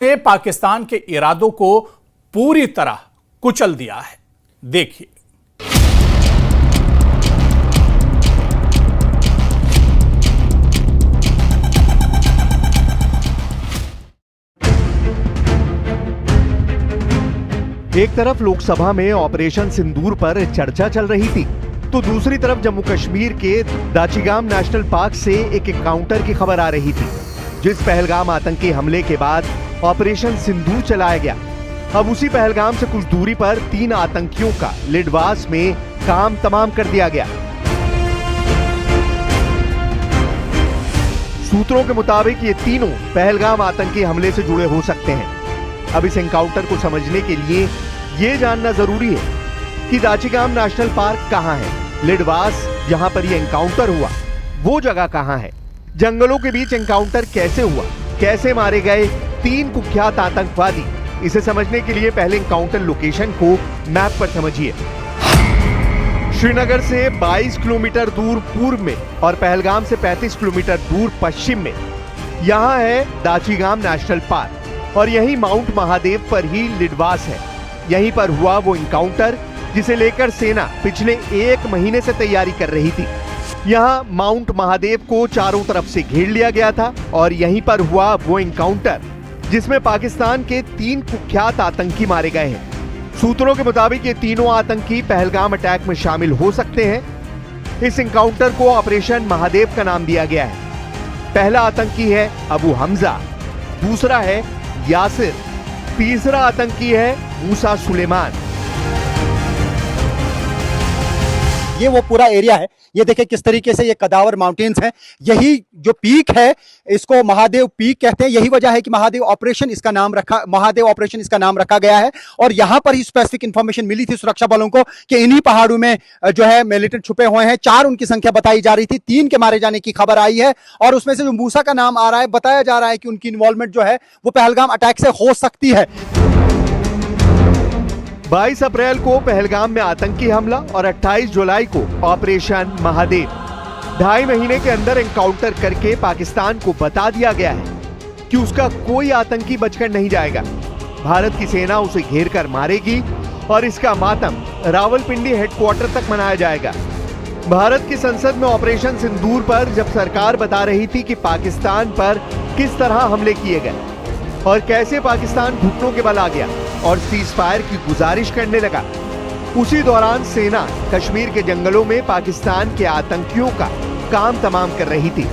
ने पाकिस्तान के इरादों को पूरी तरह कुचल दिया है। देखिए। एक तरफ लोकसभा में ऑपरेशन सिंदूर पर चर्चा चल रही थी, तो दूसरी तरफ जम्मू कश्मीर के दाचिगाम नेशनल पार्क से एक एनकाउंटर की खबर आ रही थी, जिस पहलगाम आतंकी हमले के बाद ऑपरेशन सिंदूर चलाया गया। अब उसी पहलगाम से कुछ दूरी पर 3 आतंकियों का लिडवास में काम तमाम कर दिया गया। सूत्रों के मुताबिक ये तीनों पहलगाम आतंकी हमले से जुड़े हो सकते हैं। अब इस एनकाउंटर को समझने के लिए ये जानना जरूरी है कि दाचिगाम नेशनल पार्क कहां है, लिडवास जहां पर ये एनकाउंटर हुआ वो जगह कहां है, जंगलों के बीच एनकाउंटर कैसे हुआ, कैसे मारे गए 3 कुख्यात आतंकवादी। इसे समझने के लिए पहले एनकाउंटर लोकेशन को मैप पर समझिए। श्रीनगर से 22 किलोमीटर दूर पूर्व में और पहलगाम से 35 किलोमीटर दूर पश्चिम में यहां है दाचिगाम नेशनल पार्क, और यही माउंट महादेव पर ही लिडवास है। यहीं पर हुआ वो एनकाउंटर जिसे लेकर सेना पिछले 1 महीने से तैयारी कर रही थी। यहाँ माउंट महादेव को चारों तरफ से घेर लिया गया था और यहीं पर हुआ वो एनकाउंटर जिसमें पाकिस्तान के 3 कुख्यात आतंकी मारे गए हैं। सूत्रों के मुताबिक ये तीनों आतंकी पहलगाम अटैक में शामिल हो सकते हैं। इस एनकाउंटर को ऑपरेशन महादेव का नाम दिया गया है। पहला आतंकी है अबू हमजा, दूसरा है यासिर, तीसरा आतंकी है मूसा सुलेमान। ये वो पूरा एरिया है, ये देखिए किस तरीके से ये कदावर माउंटेन्स हैं। यही जो पीक है इसको महादेव पीक कहते हैं। यही वजह है कि महादेव ऑपरेशन इसका नाम रखा गया है। और यहां पर ही स्पेसिफिक इंफॉर्मेशन मिली थी सुरक्षा बलों को कि इन्हीं पहाड़ों में जो है मिलिटेंट छुपे हुए हैं। 4 उनकी संख्या बताई जा रही थी, 3 के मारे जाने की खबर आई है और उसमें से जो मूसा का नाम आ रहा है, बताया जा रहा है कि उनकी इन्वॉल्वमेंट जो है वो पहलगाम अटैक से हो सकती है। 22 अप्रैल को पहलगाम में आतंकी हमला और 28 जुलाई को ऑपरेशन महादेव। 2.5 महीने के अंदर एनकाउंटर करके पाकिस्तान को बता दिया गया है कि उसका कोई आतंकी बचकर नहीं जाएगा। भारत की सेना उसे घेर कर मारेगी और इसका मातम रावलपिंडी हेडक्वार्टर तक मनाया जाएगा। भारत की संसद में ऑपरेशन सिंदूर पर जब सरकार बता रही थी कि पाकिस्तान पर किस तरह हमले किए गए और कैसे पाकिस्तान घुटनों के बल आ गया और सीज फायर की गुजारिश करने लगा, उसी दौरान सेना कश्मीर के जंगलों में पाकिस्तान के आतंकियों का काम तमाम कर रही थी।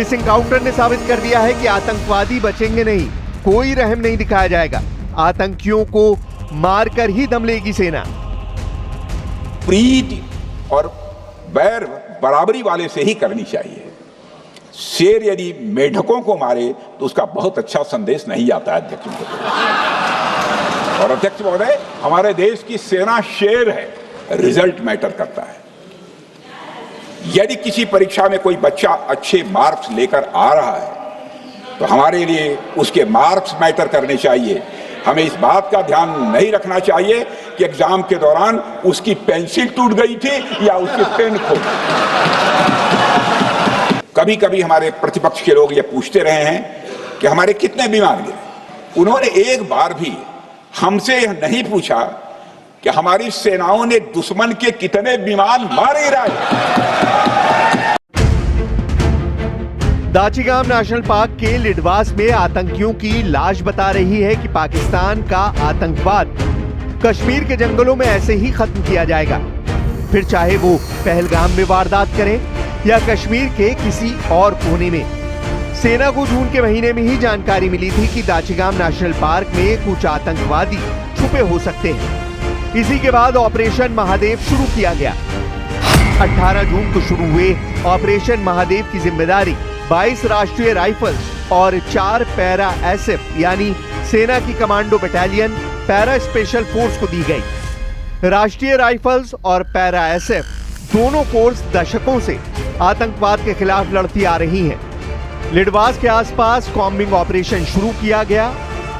इस एनकाउंटर ने साबित कर दिया है कि आतंकवादी बचेंगे नहीं, कोई रहम नहीं दिखाया जाएगा। आतंकियों को मारकर ही दम लेगी सेना। प्रीति और बैर बराबरी वाले से ही करनी चाहिए। शेर यदि मेढकों को मारे तो उसका बहुत अच्छा संदेश नहीं आता है अध्यक्ष महोदय। और अध्यक्ष महोदय, हमारे देश की सेना शेर है, रिजल्ट मैटर करता है। यदि किसी परीक्षा में कोई बच्चा अच्छे मार्क्स लेकर आ रहा है तो हमारे लिए उसके मार्क्स मैटर करने चाहिए। हमें इस बात का ध्यान नहीं रखना चाहिए कि एग्जाम के दौरान उसकी पेंसिल टूट गई थी या उसकी पेन खो गई। कभी कभी हमारे प्रतिपक्ष के लोग ये पूछते रहे हैं कि हमारे कितने विमान गिरे। उन्होंने एक बार भी हमसे यह नहीं पूछा कि हमारी सेनाओं ने दुश्मन के कितने विमान मारे गिराए। दाचिगाम नेशनल पार्क के लिडवास में आतंकियों की लाश बता रही है कि पाकिस्तान का आतंकवाद कश्मीर के जंगलों में ऐसे ही खत्म किया जाएगा, फिर चाहे वो पहलगाम में वारदात करें या कश्मीर के किसी और कोने में। सेना को जून के महीने में ही जानकारी मिली थी कि दाचिगाम नेशनल पार्क में कुछ आतंकवादी छुपे हो सकते हैं। इसी के बाद ऑपरेशन महादेव शुरू किया गया। 18 जून को शुरू हुए ऑपरेशन महादेव की जिम्मेदारी 22 राष्ट्रीय राइफल्स और 4 पैरा एसएफ यानी सेना की commando battalion para special force को दी गई। राष्ट्रीय राइफल्स और पैरा एसएफ दोनों फोर्स दशकों से आतंकवाद के खिलाफ लड़ती आ रही हैं। लिडवास के आसपास कॉम्बिंग ऑपरेशन शुरू किया गया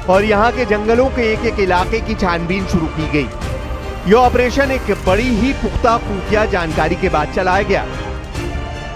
और यहां के जंगलों के एक इलाके की छानबीन शुरू की गई। यह ऑपरेशन एक बड़ी ही पुख्ता खुफिया जानकारी के बाद चलाया गया।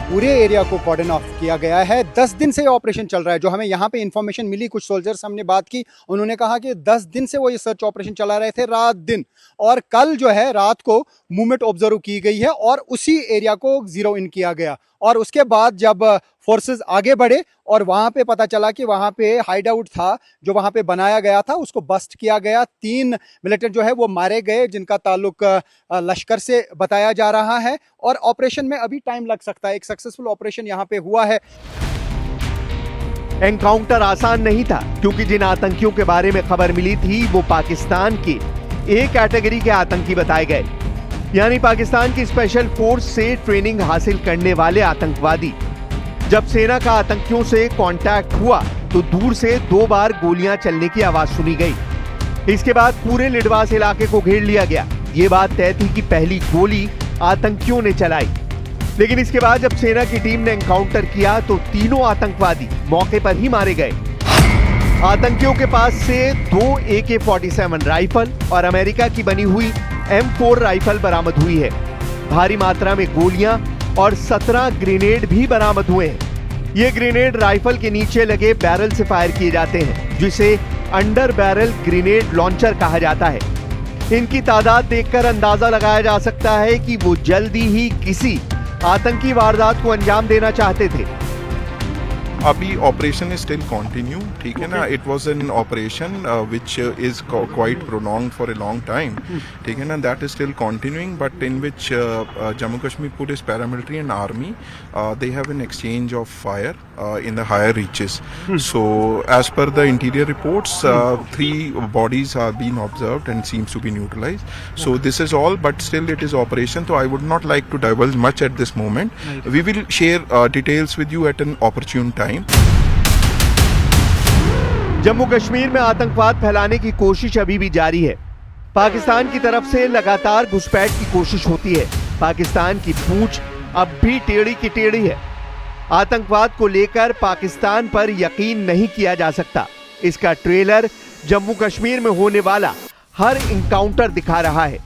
पूरे एरिया को कॉर्डन ऑफ किया गया है। 10 दिन से ये ऑपरेशन चल रहा है। जो हमें यहाँ पे इंफॉर्मेशन मिली, कुछ सोल्जर्स हमने बात की, उन्होंने कहा कि 10 दिन से वो ये सर्च ऑपरेशन चला रहे थे, रात दिन। और कल जो है रात को मूवमेंट ऑब्जर्व की गई है और उसी एरिया को जीरो इन किया गया। और उसके बाद जब फोर्सेस आगे बढ़े और वहां पे पता चला कि वहां पे हाइड आउट था जो वहां पे बनाया गया था, उसको बस्ट किया गया। 3 मिलिटेंट जो है वो मारे गए, जिनका ताल्लुक लश्कर से बताया जा रहा है। और ऑपरेशन में अभी टाइम लग सकता है। एक सक्सेसफुल ऑपरेशन यहाँ पे हुआ है। एनकाउंटर आसान नहीं था, क्योंकि जिन आतंकियों के बारे में खबर मिली थी वो पाकिस्तान के ए कैटेगरी के आतंकी बताए गए, यानी पाकिस्तान की स्पेशल फोर्स से ट्रेनिंग हासिल करने वाले आतंकवादी। जब सेना का आतंकियों से कांटेक्ट हुआ तो दूर से 2 बार गोलियां चलने की आवाज सुनी गई। इसके बाद पूरे लिडवास इलाके को घेर लिया गया। ये बात तय थी कि पहली गोली आतंकियों ने चलाई, लेकिन इसके बाद जब सेना की टीम ने एनकाउंटर किया तो तीनों आतंकवादी मौके पर ही मारे गए। आतंकियों के पास से 2 AK-47 राइफल और अमेरिका की बनी हुई M4 राइफल बरामद हुई है। भारी मात्रा में गोलियां और 17 ग्रेनेड भी बरामद हुए हैं। ये ग्रेनेड राइफल के नीचे लगे बैरल से फायर किए जाते हैं, जिसे अंडर बैरल ग्रेनेड लॉन्चर कहा जाता है। इनकी तादाद देखकर अंदाजा लगाया जा सकता है कि वो जल्दी ही किसी आतंकी वारदात को अंजाम देना चाहते थे। अभी ऑपरेशन इज स्टिल कंटिन्यू, ठीक है ना। It was an operation which is quite prolonged for a long time, ठीक है ना। That is still continuing, but in which Jammu Kashmir police, paramilitary and army they have an exchange of fire in the higher reaches. So as per the interior reports, 3 bodies are being observed and seems to be neutralized. So this is all, but still it is operation, so I would not like to divulge much at this moment. We will share details with you at an opportune time. Jammu Kashmir में आतंकवाद फैलाने की कोशिश अभी भी जारी है। पाकिस्तान की तरफ से लगातार घुसपैठ की कोशिश होती है। पाकिस्तान की पूंछ अब भी टेढ़ी की टेढ़ी है। आतंकवाद को लेकर पाकिस्तान पर यकीन नहीं किया जा सकता। इसका ट्रेलर जम्मू कश्मीर में होने वाला हर इनकाउंटर दिखा रहा है।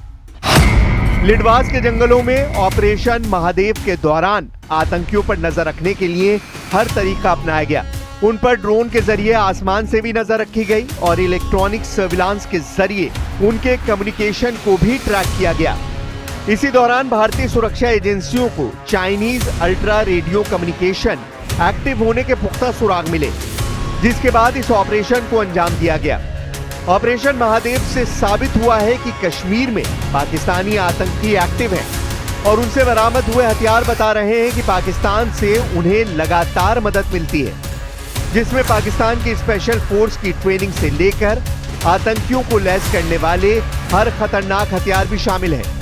लिडवास के जंगलों में ऑपरेशन महादेव के दौरान आतंकियों पर नजर रखने के लिए हर तरीका अपनाया गया। उन पर ड्रोन के जरिए आसमान से भी नजर रखी गई और इलेक्ट्रॉनिक सर्विलांस के जरिए उनके कम्युनिकेशन को भी ट्रैक किया गया। इसी दौरान भारतीय सुरक्षा एजेंसियों को Chinese ultra radio communication active होने के पुख्ता सुराग मिले, जिसके बाद इस ऑपरेशन को अंजाम दिया गया। ऑपरेशन महादेव से साबित हुआ है कि कश्मीर में पाकिस्तानी आतंकी एक्टिव हैं और उनसे बरामद हुए हथियार बता रहे हैं कि पाकिस्तान से उन्हें लगातार मदद मिलती है, जिसमें पाकिस्तान की स्पेशल फोर्स की ट्रेनिंग से लेकर आतंकियों को लैस करने वाले हर खतरनाक हथियार भी शामिल हैं।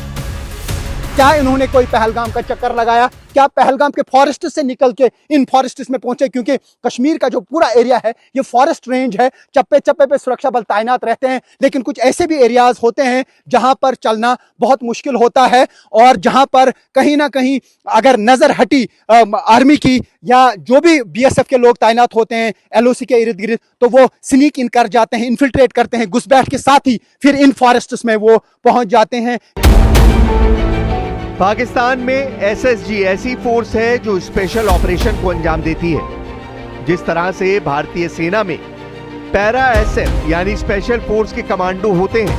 क्या इन्होंने कोई पहलगाम का चक्कर लगाया? क्या पहलगाम के फॉरेस्ट से निकल के इन फॉरेस्ट में पहुंचे? क्योंकि कश्मीर का जो पूरा एरिया है ये फॉरेस्ट रेंज है, चप्पे चप्पे पे सुरक्षा बल तैनात रहते हैं, लेकिन कुछ ऐसे भी एरियाज होते हैं जहां पर चलना बहुत मुश्किल होता है और जहां पर कहीं ना कहीं अगर नजर हटी आर्मी की या जो भी BSF के लोग तैनात होते हैं LOC के इर्द गिर्द, तो वो स्नीक इन कर जाते हैं, इन्फिल्ट्रेट करते हैं, घुसपैठ के साथ ही फिर इन फॉरेस्ट में वो पहुंच जाते हैं। पाकिस्तान में SSG ऐसी फोर्स है जो स्पेशल ऑपरेशन को अंजाम देती है। जिस तरह से भारतीय सेना में पैरा SF यानी स्पेशल फोर्स के कमांडो होते हैं,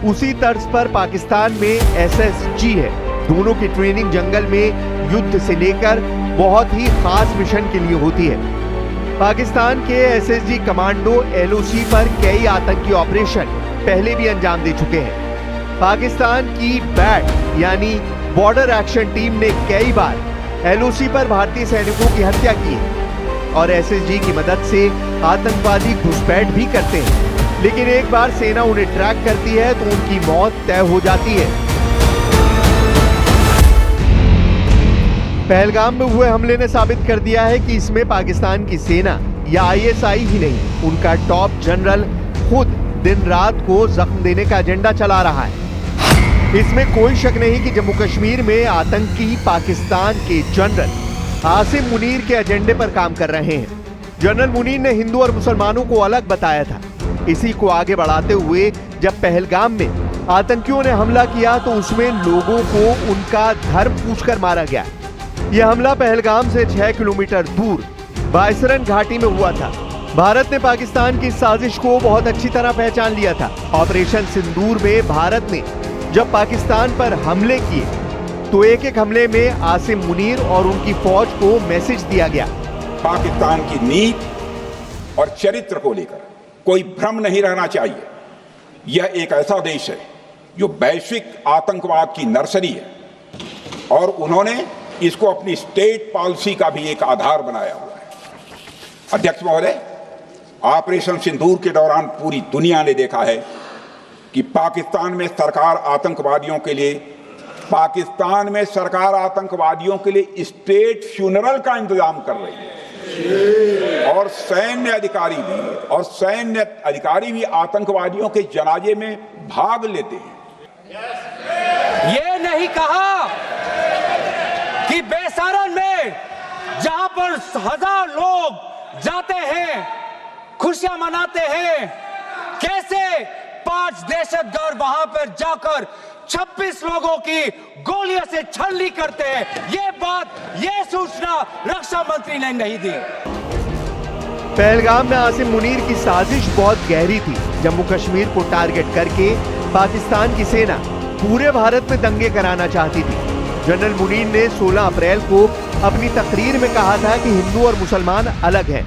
उसी तर्ज पर पाकिस्तान में SSG है। दोनों की ट्रेनिंग जंगल में युद्ध से लेकर बहुत ही खास मिशन के लिए होती है। पाकिस्तान के SSG कमांडो LOC पर कई आतंकी ऑपरेशन पहले भी अंजाम दे चुके हैं। पाकिस्तान की BAT यानी बॉर्डर एक्शन टीम ने कई बार LOC पर भारतीय सैनिकों की हत्या की है और SSG की मदद से आतंकवादी घुसपैठ भी करते हैं, लेकिन एक बार सेना उन्हें ट्रैक करती है तो उनकी मौत तय हो जाती है। पहलगाम में हुए हमले ने साबित कर दिया है कि इसमें पाकिस्तान की सेना या ISI ही नहीं, उनका टॉप जनरल खुद दिन रात को जख्म देने का एजेंडा चला रहा है। इसमें कोई शक नहीं कि जम्मू कश्मीर में आतंकी पाकिस्तान के जनरल आसिम मुनीर के एजेंडे पर काम कर रहे हैं। जनरल मुनीर ने हिंदू और मुसलमानों को अलग बताया था। इसी को आगे बढ़ाते हुए जब पहलगाम में आतंकियों ने हमला किया तो उसमें लोगों को उनका धर्म पूछकर मारा गया। यह हमला पहलगाम से 6 किलोमीटर दूर बायसरन घाटी में हुआ था। भारत ने पाकिस्तान की साजिश को बहुत अच्छी तरह पहचान लिया था। ऑपरेशन सिंदूर में भारत ने जब पाकिस्तान पर हमले किए तो एक एक हमले में आसिम मुनीर और उनकी फौज को मैसेज दिया गया। पाकिस्तान की नीति और चरित्र को लेकर कोई भ्रम नहीं रहना चाहिए। यह एक ऐसा देश है जो वैश्विक आतंकवाद की नर्सरी है और उन्होंने इसको अपनी स्टेट पॉलिसी का भी एक आधार बनाया हुआ है। अध्यक्ष महोदय, ऑपरेशन सिंदूर के दौरान पूरी दुनिया ने देखा है कि पाकिस्तान में सरकार आतंकवादियों के लिए स्टेट फ्यूनरल का इंतजाम कर रही है और सैन्य अधिकारी भी आतंकवादियों के जनाजे में भाग लेते हैं। ये नहीं कहा कि बेसारन में जहां पर 1000 लोग जाते हैं, खुशियां मनाते हैं, कैसे 5 दहशतगर्द वहां पर जाकर 26 लोगों की गोलियों से छलनी करते हैं। ये सूचना रक्षा मंत्री ने नहीं दी। पहलगाम में आसिम मुनीर की साजिश बहुत गहरी थी। जम्मू कश्मीर को टारगेट करके पाकिस्तान की सेना पूरे भारत में दंगे कराना चाहती थी। जनरल मुनीर ने 16 अप्रैल को अपनी तकरीर में कहा था कि हिंदू और मुसलमान अलग हैं।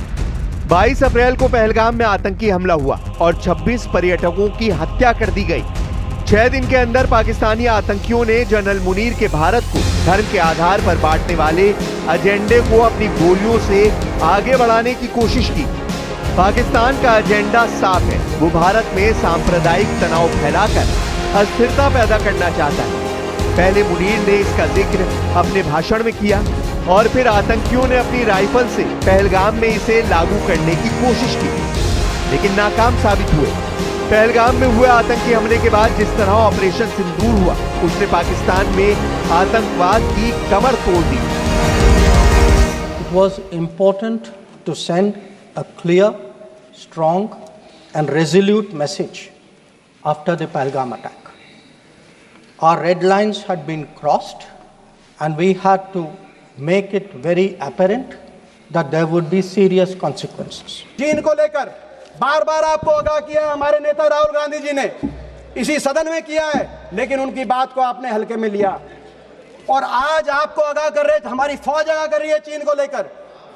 22 अप्रैल को पहलगाम में आतंकी हमला हुआ और 26 पर्यटकों की हत्या कर दी गई। 6 दिन के अंदर पाकिस्तानी आतंकियों ने जनरल मुनीर के भारत को धर्म के आधार पर बांटने वाले एजेंडे को अपनी गोलियों से आगे बढ़ाने की कोशिश की। पाकिस्तान का एजेंडा साफ है, वो भारत में सांप्रदायिक तनाव फैलाकर अस्थिरता पैदा करना चाहता है। पहले मुनीर ने इसका जिक्र अपने भाषण में किया और फिर आतंकियों ने अपनी राइफल से पहलगाम में इसे लागू करने की कोशिश की, लेकिन नाकाम साबित हुए। पहलगाम में हुए आतंकी हमले के बाद जिस तरह ऑपरेशन सिंदूर हुआ, उसने पाकिस्तान में आतंकवाद की कमर तोड़ दी। It was important to send a clear, strong and resolute message after the Pahalgam attack. Our red lines had been crossed and we had to make it very apparent that there would be serious consequences. चीन को लेकर बार बार आपको आगाह किया हमारे नेता राहुल गांधी जी ने, इसी सदन में किया है, लेकिन उनकी बात को आपने हल्के में लिया और आज आपको आगाह कर रहे, हमारी फौज आगाह कर रही है चीन को लेकर।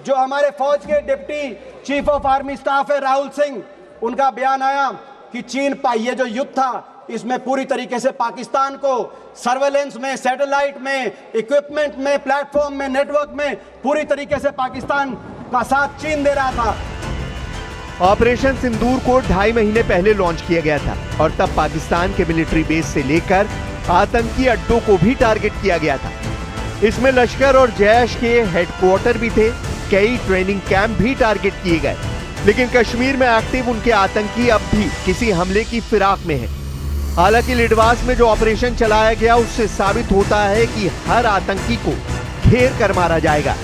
जो हमारे फौज के deputy chief of army staff है राहुल सिंह, उनका बयान आया कि चीन ये जो युद्ध था इसमें पूरी तरीके से पाकिस्तान को सर्वेलेंस में, सैटेलाइट में, इक्विपमेंट में, प्लेटफॉर्म में, नेटवर्क में पूरी तरीके से पाकिस्तान का साथ चीन दे रहा था। ऑपरेशन सिंदूर को 2.5 महीने पहले लॉन्च किया गया था और तब पाकिस्तान के मिलिट्री बेस से लेकर आतंकी अड्डों को भी टारगेट किया गया था। इसमें लश्कर और जैश के हेडक्वार्टर भी थे, कई ट्रेनिंग कैंप भी टारगेट किए गए। लेकिन कश्मीर में एक्टिव उनके आतंकी अब भी किसी हमले की फिराक में हैं। हालांकि लिडवास में जो ऑपरेशन चलाया गया उससे साबित होता है कि हर आतंकी को घेर कर मारा जाएगा।